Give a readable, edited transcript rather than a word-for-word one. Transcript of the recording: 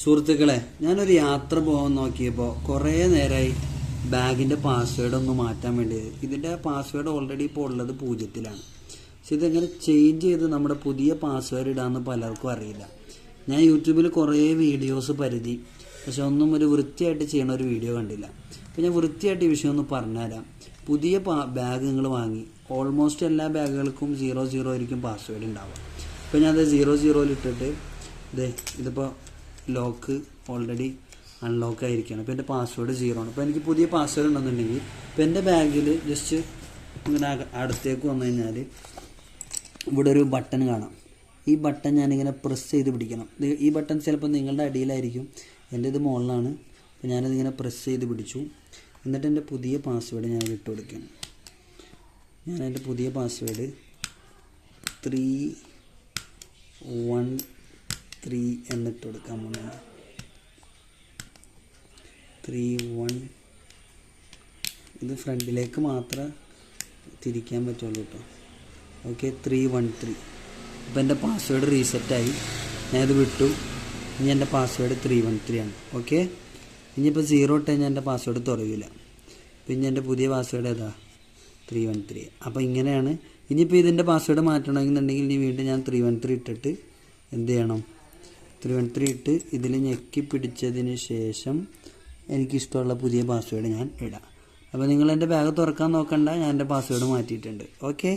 സുഹൃത്തുക്കളെ, ഞാനൊരു യാത്ര പോകാൻ നോക്കിയപ്പോൾ കുറേ നേരമായി ബാഗിൻ്റെ പാസ്വേഡ് ഒന്ന് മാറ്റാൻ വേണ്ടിയത്. ഇതിൻ്റെ പാസ്വേഡ് ഓൾറെഡി ഇപ്പോൾ ഉള്ളത് 0-ലാണ്. പക്ഷെ ഇതെങ്ങനെ ചേഞ്ച് ചെയ്ത് നമ്മുടെ പുതിയ പാസ്വേഡ് ഇടാമെന്ന് പലർക്കും അറിയില്ല. ഞാൻ യൂട്യൂബിൽ കുറേ വീഡിയോസ് പരതി, പക്ഷെ ഒന്നും ഒരു വൃത്തിയായിട്ട് ചെയ്യണ ഒരു വീഡിയോ കണ്ടില്ല. അപ്പോൾ ഞാൻ വൃത്തിയായിട്ട് ഈ വിഷയം ഒന്ന് പറഞ്ഞുതരാം. പുതിയ ബാഗ് നിങ്ങൾ വാങ്ങി, ഓൾമോസ്റ്റ് എല്ലാ ബാഗുകൾക്കും 00 ആയിരിക്കും പാസ്വേഡ് ഉണ്ടാവുക. അപ്പോൾ ഞാനത് 00 ഇട്ടിട്ട് ഇതിപ്പോൾ ലോക്ക് ഓൾറെഡി അൺലോക്ക് ആയിരിക്കുകയാണ്. അപ്പോൾ എൻ്റെ പാസ്വേഡ് 0 ആണ്. അപ്പോൾ എനിക്ക് പുതിയ പാസ്വേഡ് ഉണ്ടെന്നുണ്ടെങ്കിൽ ഇപ്പോൾ എൻ്റെ ബാഗിൽ ജസ്റ്റ് ഇങ്ങനെ അടുത്തേക്ക് വന്നു കഴിഞ്ഞാൽ ഇവിടെ ഒരു ബട്ടൺ കാണാം. ഈ ബട്ടൺ ഞാനിങ്ങനെ പ്രസ് ചെയ്ത് പിടിക്കണം. ഈ ബട്ടൺ ചിലപ്പോൾ നിങ്ങളുടെ അടിയിലായിരിക്കും, എൻ്റെ ഇത് മുകളിലാണ്. അപ്പോൾ ഞാനതിങ്ങനെ പ്രസ് ചെയ്ത് പിടിച്ചു. എന്നിട്ട് എൻ്റെ പുതിയ പാസ്വേഡ് ഞാൻ ഇട്ട് കൊടുക്കണം. ഞാൻ എൻ്റെ പുതിയ പാസ്വേഡ് 313 എന്നിട്ട് കൊടുക്കാൻ പോകുന്നത്. 31 ഇത് ഫ്രണ്ടിലേക്ക് മാത്രമേ തിരിക്കാൻ പറ്റുള്ളൂ കേട്ടോ. ഓക്കെ, 313. അപ്പോൾ എൻ്റെ പാസ്വേഡ് റീസെറ്റായി, ഞാനത് വിട്ടു. ഇനി എൻ്റെ പാസ്വേഡ് 313 ആണ്. ഓക്കെ, ഇനിയിപ്പോൾ 0 ഇട്ട് കഴിഞ്ഞാൽ എൻ്റെ പാസ്വേഡ് തുറയില്ല. പിന്നെ എൻ്റെ പുതിയ പാസ്വേഡ് ഏതാ? 313. അപ്പോൾ ഇങ്ങനെയാണ്. ഇനിയിപ്പോൾ ഇതിൻ്റെ പാസ്വേഡ് മാറ്റണമെന്നുണ്ടെങ്കിൽ ഇനി വീണ്ടും ഞാൻ 313 ഇട്ടിട്ട് എന്ത് ചെയ്യണം? 313 ഇട്ട് ഇതിൽ ഞെക്കി പിടിച്ചതിന് ശേഷം എനിക്കിഷ്ടമുള്ള പുതിയ പാസ്വേഡ് ഞാൻ ഇടാം. അപ്പോൾ നിങ്ങൾ എൻ്റെ ബാഗ് തുറക്കാൻ നോക്കണ്ട, ഞാൻ എൻ്റെ പാസ്വേഡ് മാറ്റിയിട്ടുണ്ട്. ഓക്കെ.